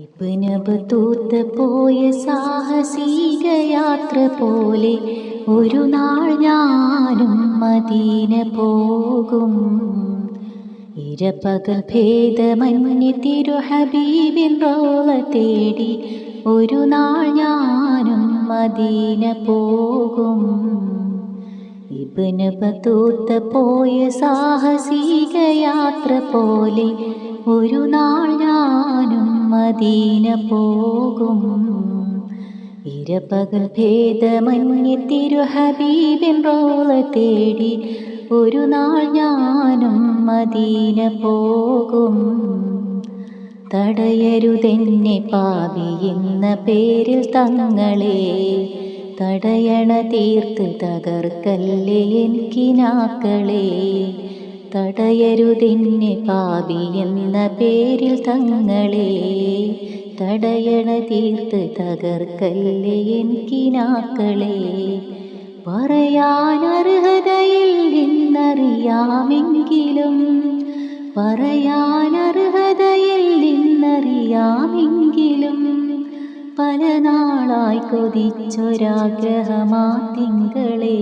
Ibnu Battuta പോയ സാഹസിക യാത്ര പോലെ ഒരു നാൾ ഞാനും മദീന പോകും. ഇരപകൽ ഭേദമന്യേ തിരു ഹബീബിൻ റൗള തേടി ഒരു നാൾ ഞാനും മദീന പോകും. ഇബ്നു ബത്തൂത്ത പോയ സാഹസിക യാത്ര പോലെ ഒരു നാൾ ഞാനും മദീന പോകും. ഇരപകൽ ഭേദമന്യേ തിരു ഹബീബിൻ റൗള തേടി ഒരു നാൾ ഞാനും മദീന പോകും. തടയരുതെന്നെ പാപി എന്ന പേരിൽ തങ്ങളെ, തടയണ തീർത്ത് തകർക്കല്ലേ എനിക്കിനാക്കളെ. തടയരുതെന്നെ പാപി എന്ന പേരിൽ തങ്ങളെ, തടയണ തീർത്ത് തകർക്കല്ലേ എനിക്കിനാക്കളെ. പറയാൻ അർഹതയില്ലെന്നറിയാമെങ്കിലും, പറയാൻ അർഹതയില്ലെന്നറിയാമെങ്കിലും പല നാളായി കൊതിച്ചൊരാഗ്രഹമാ തിങ്കളെ.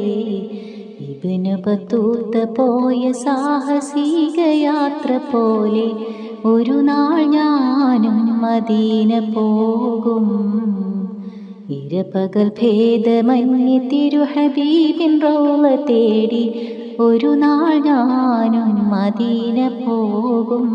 ഇബ്നു ബത്തൂത്ത പോയ സാഹസിക യാത്ര പോലെ ഒരു നാൾ ഞാനും മദീന പോകും. ഇരപകൽ ഭേദമന്യേ തിരു ഹബീബിൻ റൗള തേടി ഒരു നാൾ ഞാനും മദീന പോകും.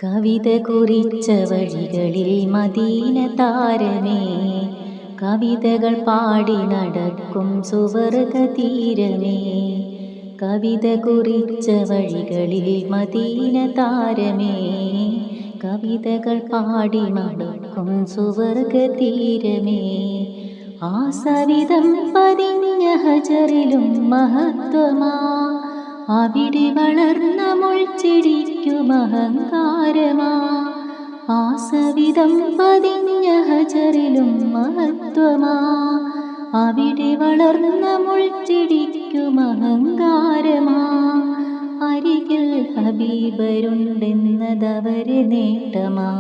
കവിത കുറിച്ച വഴികളിൽ മദീന താരമേ, കവിതകൾ പാടി നടക്കും സുവർഗ തീരമേ. കവിത കുറിച്ച വഴികളിൽ മദീന താരമേ, കവിതകൾ പാടി നടക്കും സുവർഗ തീരമേ. ആ സവിധം പതിഞ്ഞ ഹജറിലും മഹത്വമാ, അവിടെ വളർന്ന മുൾച്ചെടിക്കും അഹങ്കാരമാ. ആ സവിധം പതിഞ്ഞ ഹജറിലും മഹത്വമാ, അവിടെ വളർന്ന മുൾച്ചെടിക്കും അഹങ്കാരമാ. അരികിൽ ഹബീബരുണ്ടെന്നതവരെ നേട്ടമാ.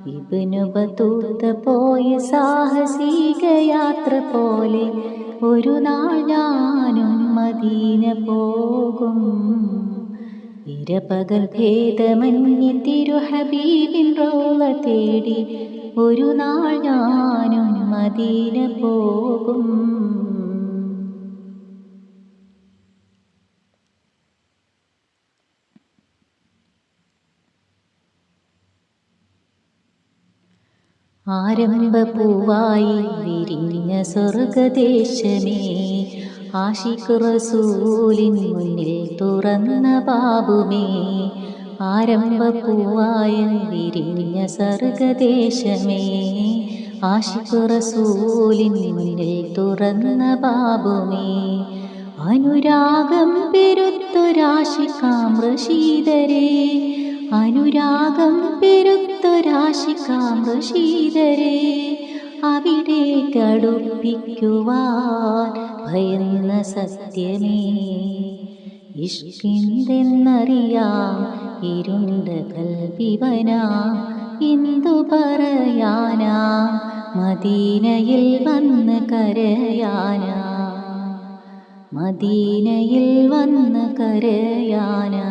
ഇബ്നു ബത്തൂത്ത പോയ സാഹസിക യാത്ര പോലെ ഒരു നാൾ ഞാനും മദീന പോകും. ഇരപകൽ ഭേദമന്യേ തിരു ഹബീബിൻ റൗള തേടി ഒരു നാൾ ഞാനും മദീന പോകും. ആരംഭപ്പൂവായി വിരിഞ്ഞ സ്വർഗദേശമേ, ആശിഖ് റസൂലിൻ മുന്നിൽ തുറന്ന ബാബുമേ. ആരംഭപ്പൂവായി വിരിഞ്ഞ സ്വർഗദേശമേ, ആശിഖ് റസൂലിൻ മുന്നിൽ തുറന്ന ബാബുമേ. അനുരാഗം പെരുത്തൊരാശിഖാം റഷീദരേ, അനുരാഗം പെരുത്തൊരാശിഖാം റഷീദരേ. അവിടെ കടുപ്പിക്കുവാൻ ഭയന്ന സത്യമേ, ഇഷ്കിന്തെന്നറിയാം ഇരുണ്ട കൽബിവനാ. എന്തു പറയാനാ മദീനയിൽ വന്ന് കരയാനാ, മദീനയിൽ വന്ന് കരയാനാ.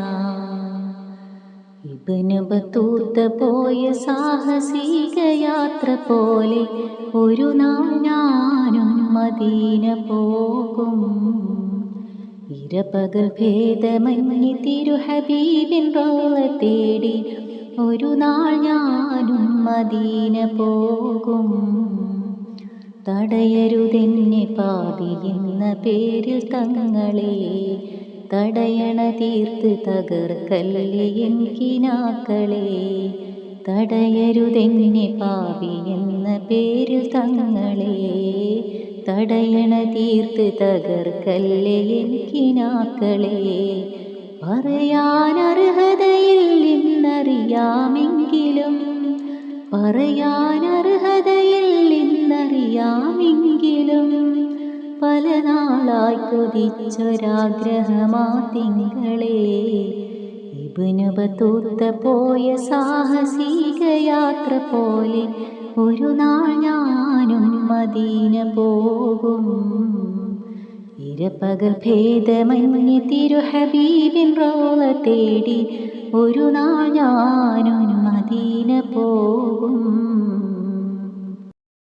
ഇബ്നു ബത്തൂത്ത പോയ സാഹസിക യാത്ര പോലെ ഒരു നാൾ ഞാനും മദീന പോകും. ഇരപകൽ ഭേദമന്യേ തിരു ഹബീബിൻ റൗള തേടി ഒരു നാൾ ഞാനും മദീന പോകും. തടയരുതെന്നെ പാപി എന്ന പേരിൽ തങ്ങളെ, തടയണ തീർത്ത് തകർക്കല്ലേ എനിക്കിനാക്കളെ. തടയരുതെന്നെ പാപി എന്ന പേരിൽ തങ്ങളെ, തടയണ തീർത്ത് തകർക്കല്ലേ എനിക്കിനാക്കളെ. പറയാൻ അർഹതയില്ലെന്നറിയാമെങ്കിലും, പറയാൻ അർഹതയില്ലെന്നറിയാമെങ്കിലും പല നാളായി കൊതിച്ചൊരാഗ്രഹമാ തിങ്കളേ. ഇബ്നു ബത്തൂത്ത പോയ സാഹസിക യാത്ര പോലെ ഒരു നാൾ ഞാനും മദീന പോകും. ഇരപകൽ ഭേദമന്യേ തിരുഹബീബിൻ റൗള തേടി ഒരു നാൾ ഞാനും മദീന പോകും.